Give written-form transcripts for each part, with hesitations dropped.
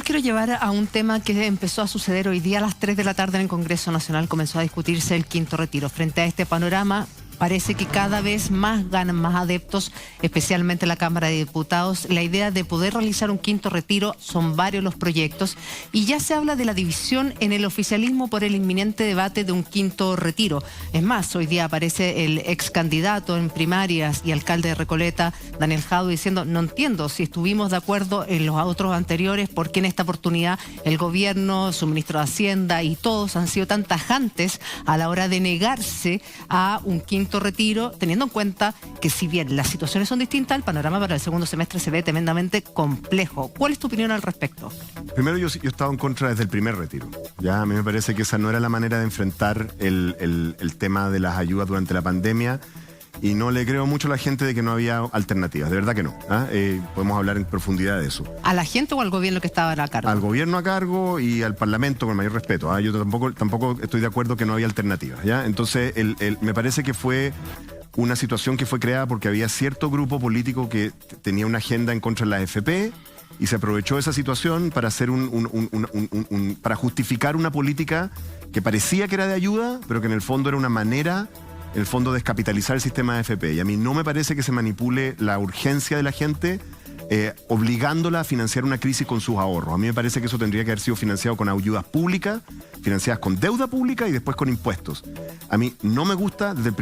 quiero llevar a un tema que empezó a suceder hoy día a las 3 de la tarde en el Congreso Nacional. Comenzó a discutirse el quinto retiro. Frente a este panorama, parece que cada vez más ganan más adeptos, especialmente en la Cámara de Diputados. La idea de poder realizar un quinto retiro, son varios los proyectos, y ya se habla de la división en el oficialismo por el inminente debate de un quinto retiro. Es más, hoy día aparece el ex candidato en primarias y alcalde de Recoleta, Daniel Jadue, diciendo: no entiendo, si estuvimos de acuerdo en los otros anteriores, ¿por qué en esta oportunidad el gobierno, su ministro de Hacienda y todos han sido tan tajantes a la hora de negarse a un quinto retiro, teniendo en cuenta que, si bien las situaciones son distintas, el panorama para el segundo semestre se ve tremendamente complejo? ¿Cuál es tu opinión al respecto? Primero, yo he estado en contra desde el primer retiro. Ya a mí me parece que esa no era la manera de enfrentar el tema de las ayudas durante la pandemia, y no le creo mucho a la gente de que no había alternativas. De verdad que no. Podemos hablar en profundidad de eso. ¿A la gente o al gobierno que estaba a cargo? Al gobierno a cargo y al Parlamento, con mayor respeto. Yo tampoco estoy de acuerdo que no había alternativas, ¿ya? Entonces, me parece que fue una situación que fue creada porque había cierto grupo político que tenía una agenda en contra de la AFP, y se aprovechó esa situación para hacer para justificar una política que parecía que era de ayuda, pero que en el fondo era una manera, en el fondo, descapitalizar el sistema de AFP. Y a mí no me parece que se manipule la urgencia de la gente obligándola a financiar una crisis con sus ahorros. A mí me parece que eso tendría que haber sido financiado con ayudas públicas, financiadas con deuda pública y después con impuestos. A mí no me gusta, desde el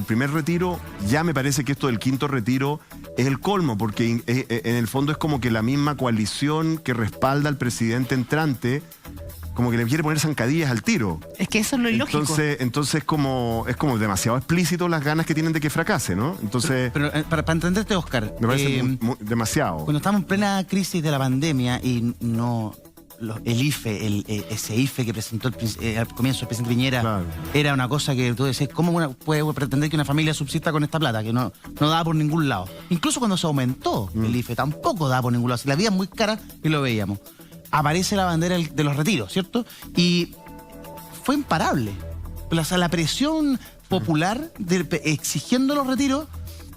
primer retiro, ya me parece que esto del quinto retiro es el colmo, porque en el fondo es como que la misma coalición que respalda al presidente entrante como que le quiere poner zancadillas al tiro. Es que eso es lo ilógico. Entonces es como demasiado explícito las ganas que tienen de que fracase, ¿no? Entonces, pero para entenderte, Oscar, me parece demasiado. Cuando estamos en plena crisis de la pandemia y no el IFE, ese IFE que presentó al comienzo el presidente Piñera, claro, era una cosa que tú decías: ¿cómo puede pretender que una familia subsista con esta plata? Que no da por ningún lado. Incluso cuando se aumentó el IFE, tampoco da por ningún lado. Si la vida es muy cara, y lo veíamos. Aparece la bandera de los retiros, ¿cierto? Y fue imparable. O sea, la presión popular exigiendo los retiros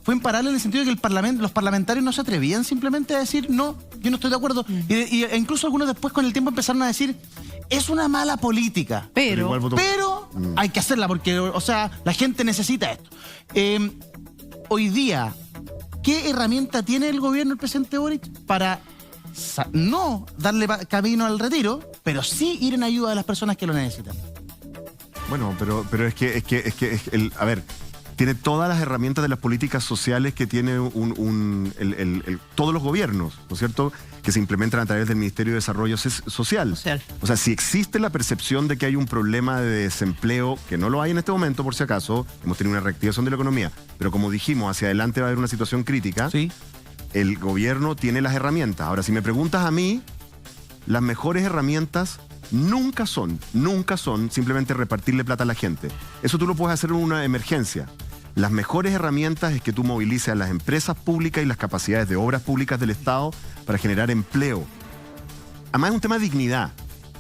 fue imparable, en el sentido de que los parlamentarios no se atrevían simplemente a decir: no, yo no estoy de acuerdo. E incluso algunos después, con el tiempo, empezaron a decir: es una mala política, pero hay que hacerla porque, o sea, la gente necesita esto. Hoy día, ¿qué herramienta tiene el gobierno del presidente Boric para no darle camino al retiro, pero sí ir en ayuda de las personas que lo necesitan? Bueno, pero es que a ver, tiene todas las herramientas de las políticas sociales que tiene todos los gobiernos, ¿no es cierto?, que se implementan a través del Ministerio de Desarrollo Social. O sea, si existe la percepción de que hay un problema de desempleo, que no lo hay en este momento, por si acaso, hemos tenido una reactivación de la economía, pero como dijimos, hacia adelante va a haber una situación crítica. Sí. El gobierno tiene las herramientas. Ahora, si me preguntas a mí, las mejores herramientas nunca son simplemente repartirle plata a la gente. Eso tú lo puedes hacer en una emergencia. Las mejores herramientas es que tú movilices a las empresas públicas y las capacidades de obras públicas del Estado para generar empleo. Además, es un tema de dignidad,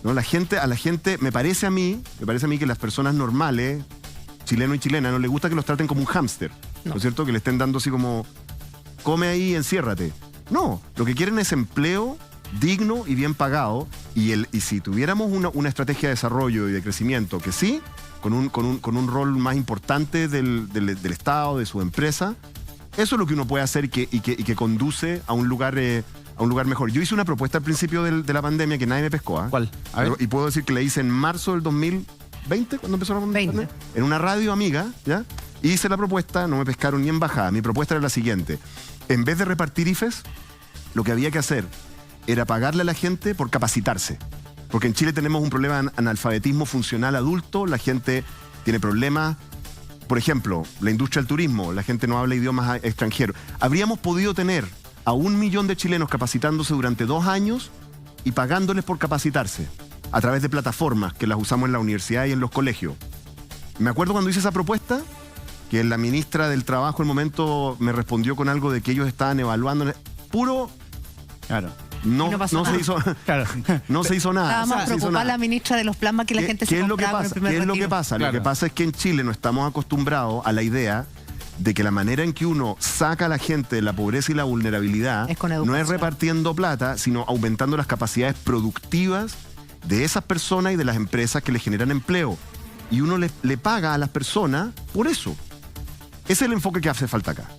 ¿no? A la gente, me parece a mí que las personas normales, chilenos y chilenas, no les gusta que los traten como un hámster, ¿no es cierto? Que le estén dando así como: come ahí, enciérrate. No, lo que quieren es empleo digno y bien pagado, y si tuviéramos una estrategia de desarrollo y de crecimiento que sí, con un rol más importante del Estado, de su empresa, eso es lo que uno puede hacer y que conduce a un lugar mejor. Yo hice una propuesta al principio de la pandemia que nadie me pescó. ¿Cuál? A ver. Y puedo decir que la hice en marzo del 2020, cuando empezó la pandemia, en una radio amiga, ¿ya? Hice la propuesta, no me pescaron ni en bajada. Mi propuesta era la siguiente: en vez de repartir IFES, lo que había que hacer era pagarle a la gente por capacitarse. Porque en Chile tenemos un problema de analfabetismo funcional adulto, la gente tiene problemas. Por ejemplo, la industria del turismo, la gente no habla idiomas extranjeros. Habríamos podido tener a 1 millón de chilenos capacitándose durante 2 años y pagándoles por capacitarse a través de plataformas que las usamos en la universidad y en los colegios. Me acuerdo cuando hice esa propuesta, que la ministra del Trabajo en el momento me respondió con algo de que ellos estaban evaluando. Puro... Claro. No se hizo nada. Estaba más preocupada la ministra de los plasmas que la gente se compraba. ¿Qué es lo que pasa? Claro. Lo que pasa es que en Chile no estamos acostumbrados a la idea de que la manera en que uno saca a la gente de la pobreza y la vulnerabilidad no es repartiendo plata, sino aumentando las capacidades productivas de esas personas y de las empresas que le generan empleo. Y uno le paga a las personas por eso. Ese es el enfoque que hace falta acá.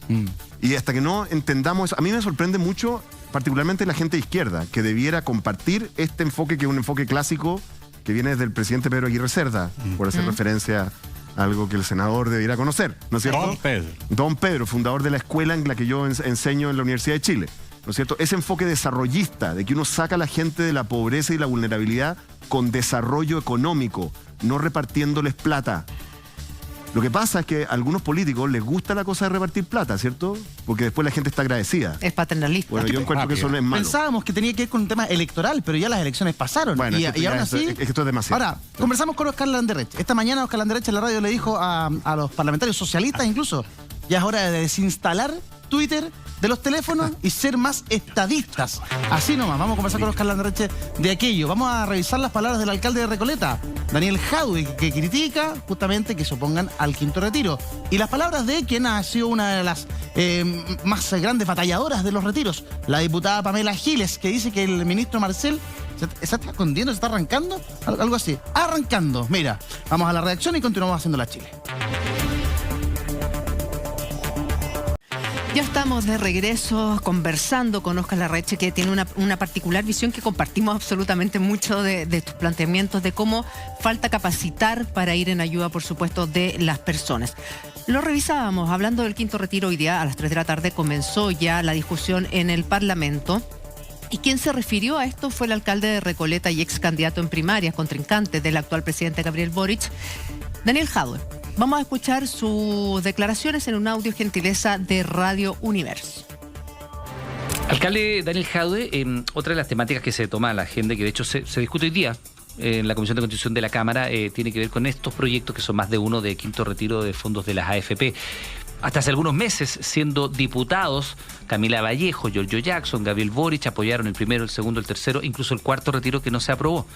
Y hasta que no entendamos eso, a mí me sorprende mucho, particularmente la gente de izquierda, que debiera compartir este enfoque, que es un enfoque clásico que viene desde el presidente Pedro Aguirre Cerda, por hacer referencia a algo que el senador debiera conocer, ¿no es cierto? Don Pedro. Don Pedro, fundador de la escuela en la que yo enseño en la Universidad de Chile, ¿no es cierto? Ese enfoque desarrollista, de que uno saca a la gente de la pobreza y la vulnerabilidad con desarrollo económico, no repartiéndoles plata. Lo que pasa es que a algunos políticos les gusta la cosa de repartir plata, ¿cierto? Porque después la gente está agradecida. Es paternalista. Bueno, yo encuentro que eso no es malo. Pensábamos que tenía que ver con un tema electoral, pero ya las elecciones pasaron. Bueno, y aún así... Es que esto es demasiado. Ahora, conversamos con Óscar Landerreche. Esta mañana Óscar Landerreche en la radio le dijo a los parlamentarios socialistas incluso, ya es hora de desinstalar Twitter de los teléfonos y ser más estadistas. Así nomás, vamos a conversar con Óscar Landerreche de aquello. Vamos a revisar las palabras del alcalde de Recoleta, Daniel Jadwe, que critica justamente que se opongan al quinto retiro. Y las palabras de quien ha sido una de las más grandes batalladoras de los retiros, la diputada Pamela Giles, que dice que el ministro Marcel se está escondiendo, se está arrancando, algo así. Arrancando. Mira, vamos a la reacción y continuamos haciendo la Chile. Ya estamos de regreso conversando con Óscar Landerreche, que tiene una particular visión que compartimos absolutamente mucho de tus planteamientos, de cómo falta capacitar para ir en ayuda, por supuesto, de las personas. Lo revisábamos, hablando del quinto retiro, hoy día a las 3 de la tarde comenzó ya la discusión en el Parlamento. Y quien se refirió a esto fue el alcalde de Recoleta y ex candidato en primarias, contrincante del actual presidente Gabriel Boric, Daniel Jadwe. Vamos a escuchar sus declaraciones en un audio gentileza de Radio Universo. Alcalde Daniel Jadwe, otra de las temáticas que se toma a la agenda, que de hecho se discute hoy día en la Comisión de Constitución de la Cámara, tiene que ver con estos proyectos que son más de uno de quinto retiro de fondos de las AFP. Hasta hace algunos meses, siendo diputados, Camila Vallejo, Giorgio Jackson, Gabriel Boric apoyaron el primero, el segundo, el tercero, incluso el cuarto retiro que no se aprobó.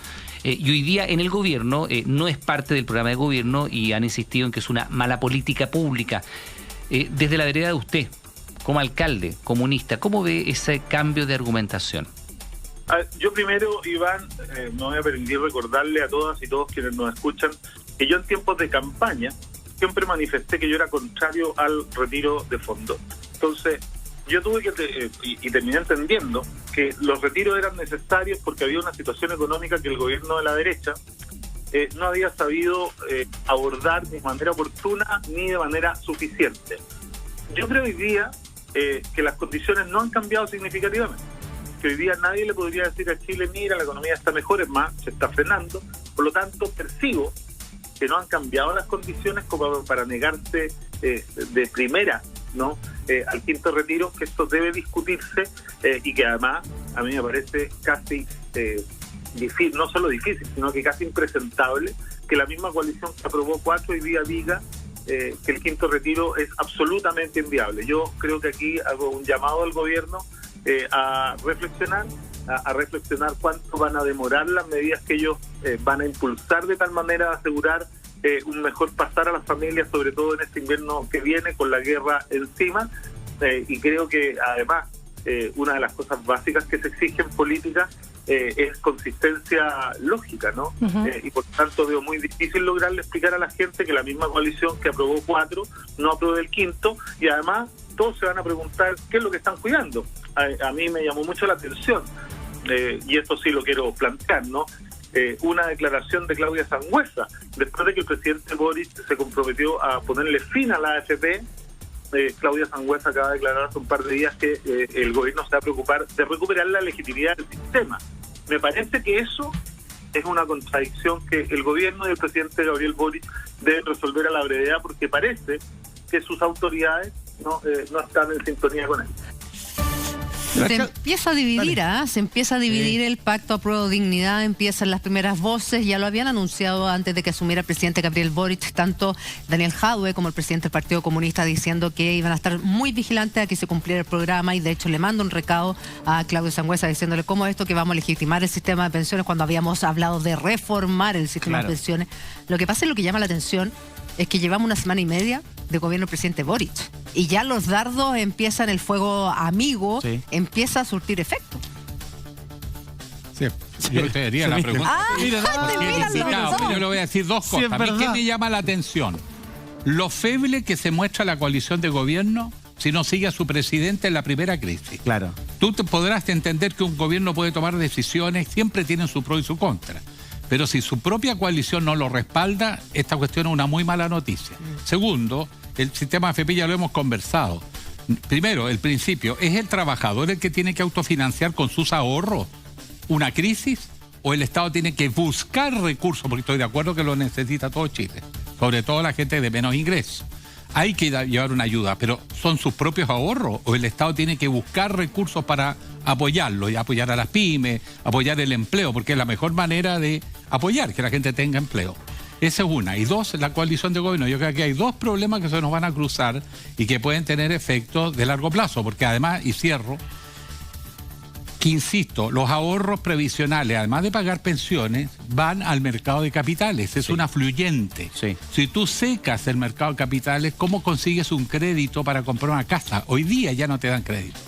Y hoy día en el gobierno no es parte del programa de gobierno y han insistido en que es una mala política pública. Desde la vereda de usted, como alcalde comunista, ¿cómo ve ese cambio de argumentación? Yo primero, Iván, me voy a permitir recordarle a todas y todos quienes nos escuchan que yo en tiempos de campaña siempre manifesté que yo era contrario al retiro de fondos. Entonces, yo tuve que, y terminé entendiendo, que los retiros eran necesarios porque había una situación económica que el gobierno de la derecha no había sabido abordar de manera oportuna ni de manera suficiente. Yo creo hoy día que las condiciones no han cambiado significativamente. Que hoy día nadie le podría decir a Chile, mira, la economía está mejor, es más, se está frenando. Por lo tanto, percibo que no han cambiado las condiciones como para negarse de primera, ¿no? Al quinto retiro, que esto debe discutirse y que además a mí me parece casi difícil, no solo difícil, sino que casi impresentable que la misma coalición que aprobó 4 hoy día diga que el quinto retiro es absolutamente inviable. Yo creo que aquí hago un llamado al gobierno a reflexionar cuánto van a demorar las medidas que ellos van a impulsar de tal manera de asegurar un mejor pasar a las familias, sobre todo en este invierno que viene con la guerra encima, y creo que además una de las cosas básicas que se exige en política es consistencia lógica, ¿no? Y por tanto veo muy difícil lograrle explicar a la gente que la misma coalición que aprobó 4 no aprobó el quinto, y además todos se van a preguntar qué es lo que están cuidando. A mí me llamó mucho la atención, y esto sí lo quiero plantear, ¿no? Una declaración de Claudia Sangüesa, después de que el presidente Boric se comprometió a ponerle fin a la AFP. Claudia Sangüesa acaba de declarar hace un par de días que el gobierno se va a preocupar de recuperar la legitimidad del sistema. Me parece que eso es una contradicción que el gobierno y el presidente Gabriel Boric deben resolver a la brevedad, porque parece que sus autoridades no están en sintonía con él. Se empieza a dividir, se empieza a dividir el pacto Apruebo Dignidad, empiezan las primeras voces, ya lo habían anunciado antes de que asumiera el presidente Gabriel Boric, tanto Daniel Jadwe como el presidente del Partido Comunista, diciendo que iban a estar muy vigilantes a que se cumpliera el programa, y de hecho le mando un recado a Claudio Sangüesa diciéndole cómo es esto que vamos a legitimar el sistema de pensiones cuando habíamos hablado de reformar el sistema de pensiones. Lo que pasa es lo que llama la atención es que llevamos una semana y media de gobierno del presidente Boric. Y ya los dardos empiezan, el fuego amigo, Sí. empieza a surtir efecto. Sí, yo te haría la pregunta. Míralo. Yo le voy a decir dos Sí, cosas. es A mí, ¿qué verdad. me llama la atención? Lo feble que se muestra la coalición de gobierno si no sigue a su presidente en la primera crisis. Claro. Tú te podrás entender que un gobierno puede tomar decisiones, siempre tienen su pro y su contra. Pero si su propia coalición no lo respalda, esta cuestión es una muy mala noticia. Segundo, el sistema AFP ya lo hemos conversado. Primero, el principio, ¿es el trabajador el que tiene que autofinanciar con sus ahorros una crisis? ¿O el Estado tiene que buscar recursos? Porque estoy de acuerdo que lo necesita todo Chile, sobre todo la gente de menos ingresos. Hay que llevar una ayuda, pero ¿son sus propios ahorros o el Estado tiene que buscar recursos para apoyarlo y apoyar a las pymes, apoyar el empleo? Porque es la mejor manera de apoyar que la gente tenga empleo. Esa es una. Y dos, la coalición de gobierno. Yo creo que hay dos problemas que se nos van a cruzar y que pueden tener efectos de largo plazo, porque además, y cierro, que insisto, los ahorros previsionales, además de pagar pensiones, van al mercado de capitales. Es una fluyente. Sí. Si tú secas el mercado de capitales, ¿cómo consigues un crédito para comprar una casa? Hoy día ya no te dan crédito.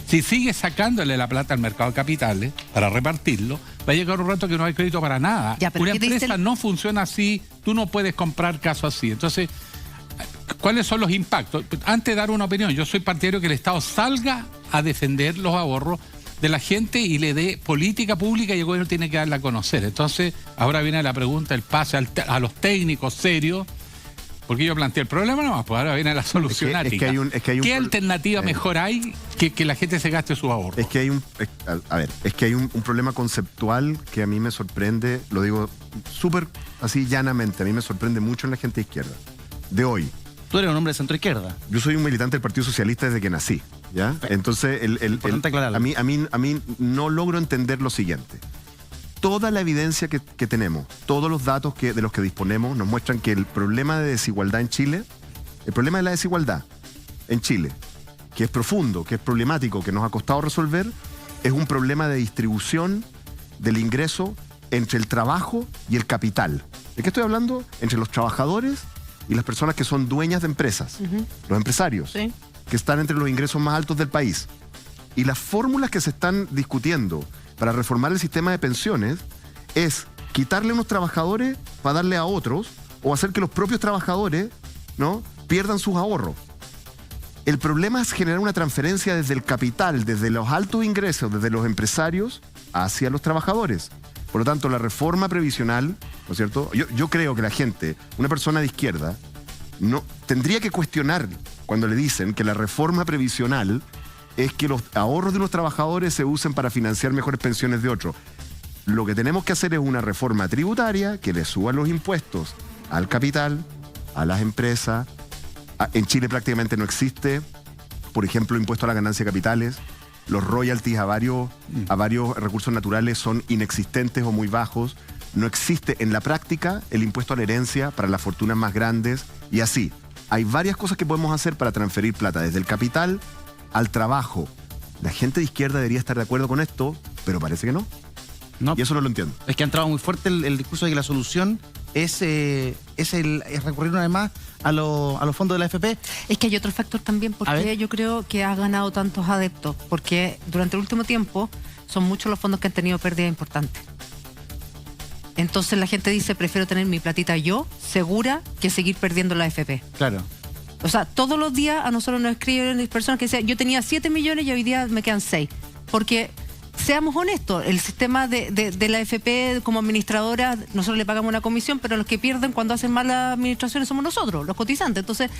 Si sigues sacándole la plata al mercado de capitales para repartirlo, va a llegar un rato que no hay crédito para nada. Ya, pero una ¿qué te dice empresa el- no funciona así, tú no puedes comprar casos así. Entonces, ¿cuáles son los impactos? Antes de dar una opinión, yo soy partidario que el Estado salga a defender los ahorros de la gente y le dé política pública y el gobierno tiene que darla a conocer. Entonces, ahora viene la pregunta, el pase a los técnicos serios, porque yo planteé el problema nomás, pues ahora viene la solucionática. ¿Qué alternativa mejor hay que la gente se gaste sus ahorros? Es que hay un problema conceptual que a mí me sorprende, lo digo súper así llanamente, a mí me sorprende mucho en la gente de izquierda, de hoy. Tú eres un hombre de centro izquierda. Yo soy un militante del Partido Socialista desde que nací, ¿ya? Entonces, Importante aclararlo. a mí no logro entender lo siguiente. Toda la evidencia que tenemos, todos los datos de los que disponemos nos muestran que el problema de desigualdad en Chile, el problema de la desigualdad en Chile, que es profundo, que es problemático, que nos ha costado resolver, es un problema de distribución del ingreso entre el trabajo y el capital. ¿De qué estoy hablando? Entre los trabajadores y las personas que son dueñas de empresas, los empresarios, Sí. que están entre los ingresos más altos del país. Y las fórmulas que se están discutiendo para reformar el sistema de pensiones es quitarle a unos trabajadores para darle a otros o hacer que los propios trabajadores, ¿no?, pierdan sus ahorros. El problema es generar una transferencia desde el capital, desde los altos ingresos, desde los empresarios hacia los trabajadores. Por lo tanto, la reforma previsional, ¿no es cierto? Yo creo que la gente, una persona de izquierda, no tendría que cuestionar cuando le dicen que la reforma previsional es que los ahorros de los trabajadores se usen para financiar mejores pensiones de otros. Lo que tenemos que hacer es una reforma tributaria que le suba los impuestos al capital, a las empresas. En Chile prácticamente no existe, por ejemplo, impuesto a la ganancia de capitales. Los royalties a varios recursos naturales son inexistentes o muy bajos. No existe en la práctica el impuesto a la herencia para las fortunas más grandes y así. Hay varias cosas que podemos hacer para transferir plata desde el capital al trabajo. La gente de izquierda debería estar de acuerdo con esto, pero parece que no. No, Y eso no lo entiendo. es que ha entrado muy fuerte el discurso de que la solución es recurrir una vez más a los fondos de la AFP. Es que hay otro factor también, A porque ver. yo creo que ha ganado tantos adeptos, porque durante el último tiempo son muchos los fondos que han tenido pérdidas importantes. Entonces la gente dice, prefiero tener mi platita yo, segura, que seguir perdiendo la AFP. Claro. O sea, todos los días a nosotros nos escriben personas que dicen, yo tenía 7 millones y hoy día me quedan 6. Porque, seamos honestos, el sistema de la AFP como administradora, nosotros le pagamos una comisión, pero los que pierden cuando hacen malas administraciones somos nosotros, los cotizantes. Entonces,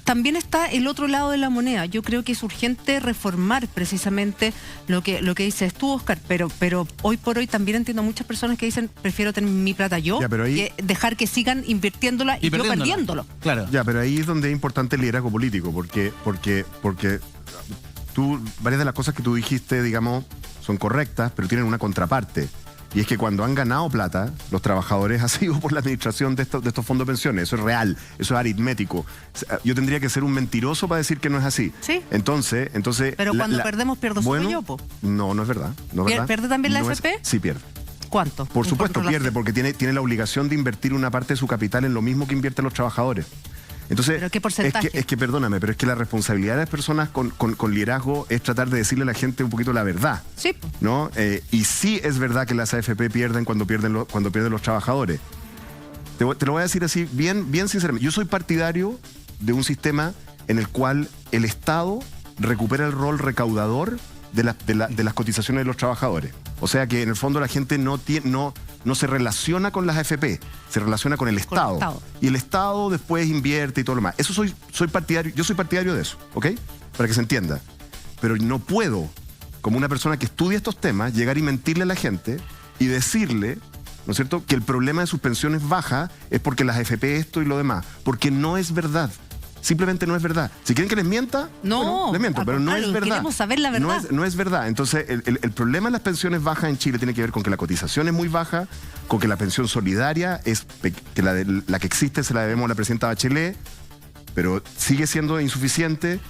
también está el otro lado de la moneda. Yo creo que es urgente reformar precisamente lo que dices tú, Oscar, pero hoy por hoy también entiendo muchas personas que dicen, prefiero tener mi plata yo, Ya, pero ahí- que dejar que sigan invirtiéndola y yo perdiéndolo. Claro. Ya, pero ahí es donde es importante el liderazgo político, porque tú, varias de las cosas que tú dijiste, digamos, son correctas, pero tienen una contraparte. Y es que cuando han ganado plata, los trabajadores ha sido por la administración de estos fondos de pensiones. Eso es real, eso es aritmético. Yo tendría que ser un mentiroso para decir que no es así. Sí. Entonces. Pero cuando perdemos, pierdo solo yo, po. No, no es verdad. No es verdad. ¿Pierde también la No es- AFP? Sí, pierde. ¿Cuánto? Por supuesto ¿En cuánto pierde, porque tiene la obligación de invertir una parte de su capital en lo mismo que invierten los trabajadores. Entonces, ¿Pero qué porcentaje? es que perdóname, pero es que la responsabilidad de las personas con liderazgo es tratar de decirle a la gente un poquito la verdad. Sí. ¿No? Y sí es verdad que las AFP pierden cuando pierden los trabajadores. Te lo voy a decir así, bien sinceramente. Yo soy partidario de un sistema en el cual el Estado recupera el rol recaudador de las cotizaciones de los trabajadores. O sea que en el fondo la gente no se relaciona con las AFP, se relaciona con el Estado. Y el Estado después invierte y todo lo demás. Eso soy partidario, yo soy partidario de eso, ¿ok? Para que se entienda. Pero no puedo, como una persona que estudia estos temas, llegar y mentirle a la gente y decirle, ¿no es cierto?, que el problema de sus pensiones baja es porque las AFP esto y lo demás. Porque no es verdad. Simplemente no es verdad. Si quieren que les mienta, bueno, les miento, pero no es verdad. Queremos saber la verdad. No es verdad. Entonces, el problema de las pensiones bajas en Chile tiene que ver con que la cotización es muy baja, con que la pensión solidaria es que la que existe se la debemos a la presidenta Bachelet, pero sigue siendo insuficiente.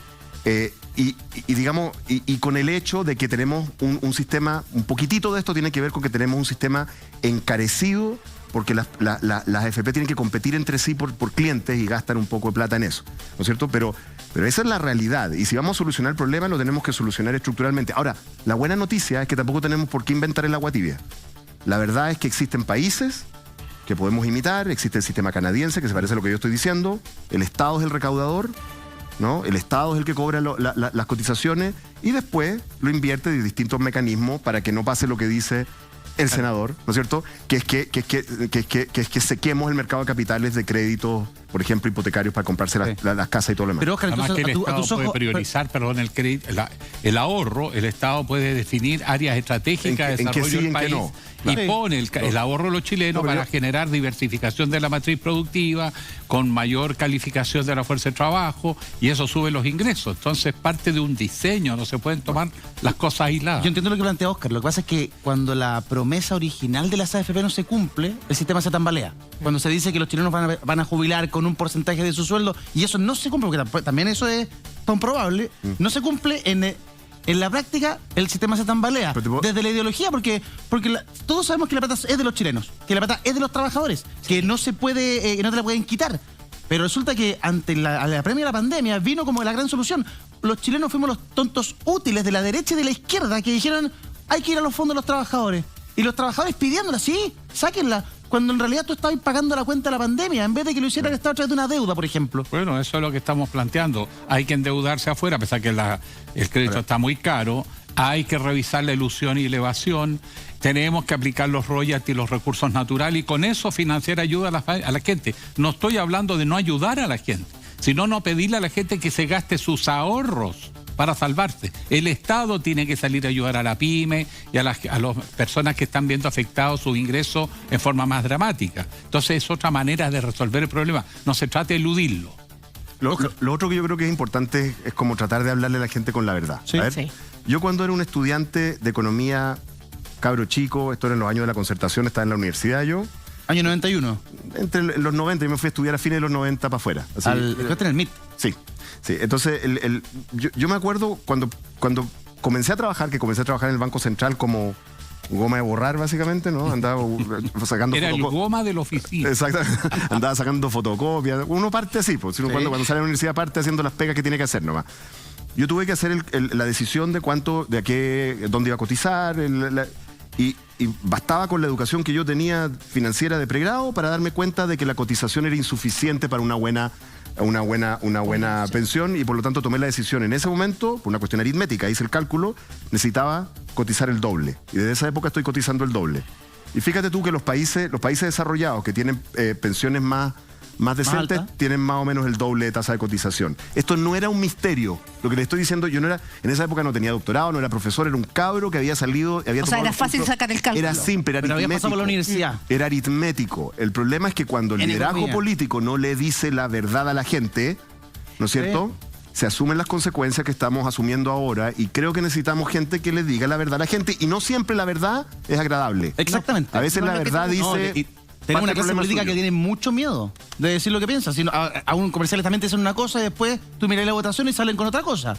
Y con el hecho de que tenemos un sistema, un poquitito de esto tiene que ver con que tenemos un sistema encarecido, porque las AFP tienen que competir entre sí por clientes y gastan un poco de plata en eso, ¿no es cierto? Pero esa es la realidad, y si vamos a solucionar el problema lo tenemos que solucionar estructuralmente. Ahora, la buena noticia es que tampoco tenemos por qué inventar el agua tibia. La verdad es que existen países que podemos imitar, existe el sistema canadiense que se parece a lo que yo estoy diciendo, el Estado es el recaudador, ¿no? El Estado es el que cobra las cotizaciones y después lo invierte de distintos mecanismos para que no pase lo que dice el senador, ¿no es cierto? Que es que sequemos el mercado de capitales de créditos, por ejemplo, hipotecarios para comprarse las casas y todo lo demás. Pero Oscar, además que el Estado puede priorizar, el ahorro, el Estado puede definir áreas estratégicas de desarrollo del país y pone el ahorro de los chilenos para generar diversificación de la matriz productiva, con mayor calificación de la fuerza de trabajo, y eso sube los ingresos. Entonces parte de un diseño, no se pueden tomar las cosas aisladas. Yo entiendo lo que plantea Oscar, lo que pasa es que cuando la promesa original de las AFP no se cumple, el sistema se tambalea. Cuando se dice que los chilenos van a jubilar con un porcentaje de su sueldo, y eso no se cumple, porque también eso es comprobable, no se cumple en la práctica, el sistema se tambalea. Desde la ideología, porque todos sabemos que la plata es de los chilenos, que la plata es de los trabajadores, que no se puede, no te la pueden quitar. Pero resulta que ante la premia de la pandemia vino como la gran solución. Los chilenos fuimos los tontos útiles de la derecha y de la izquierda que dijeron hay que ir a los fondos de los trabajadores. Y los trabajadores pidiéndola, sí, sáquenla. Cuando en realidad tú estabas pagando la cuenta de la pandemia, en vez de que lo hiciera el Estado a través de una deuda, por ejemplo. Bueno, eso es lo que estamos planteando. Hay que endeudarse afuera, a pesar que el crédito está muy caro. Hay que revisar la ilusión y la evasión. Tenemos que aplicar los royalties y los recursos naturales y con eso financiar ayuda a la gente. No estoy hablando de no ayudar a la gente, sino no pedirle a la gente que se gaste sus ahorros para salvarse. El Estado tiene que salir a ayudar a la pyme y a las personas que están viendo afectados sus ingresos en forma más dramática. Entonces es otra manera de resolver el problema. No se trata de eludirlo. Lo otro que yo creo que es importante es como tratar de hablarle a la gente con la verdad. Sí. A ver, yo cuando era un estudiante de economía, cabro chico, esto era en los años de la concertación, estaba en la universidad yo. Año 91. Entre los 90, yo me fui a estudiar a fines de los 90 para afuera. ¿Estás en el MIT? Sí. Entonces, yo me acuerdo cuando comencé a trabajar, en el Banco Central como goma de borrar, básicamente, ¿no? Andaba sacando Era el goma de la oficina. Exactamente. Andaba sacando fotocopias. Uno parte así, pues. Cuando sale a la universidad parte haciendo las pegas que tiene que hacer nomás. Yo tuve que hacer la decisión de dónde iba a cotizar, y bastaba con la educación que yo tenía financiera de pregrado para darme cuenta de que la cotización era insuficiente para una buena pensión, y por lo tanto tomé la decisión en ese momento, por una cuestión aritmética, hice el cálculo, necesitaba cotizar el doble, y desde esa época estoy cotizando el doble. Y fíjate tú que los países desarrollados que tienen pensiones más decentes tienen más o menos el doble de tasa de cotización. Esto no era un misterio. Lo que le estoy diciendo, yo en esa época no tenía doctorado, no era profesor, era un cabro que había salido... Era fácil sacar el cálculo. Era simple, era aritmético. Había pasado por la universidad. Era aritmético. El problema es que cuando el liderazgo político no le dice la verdad a la gente, ¿no es cierto?, se asumen las consecuencias que estamos asumiendo ahora, y creo que necesitamos gente que le diga la verdad a la gente, y no siempre la verdad es agradable. Exactamente. A veces la verdad dice... Tenemos una clase política que tiene mucho miedo de decir lo que piensa. A un comercial también te dicen una cosa y después tú miras la votación y salen con otra cosa.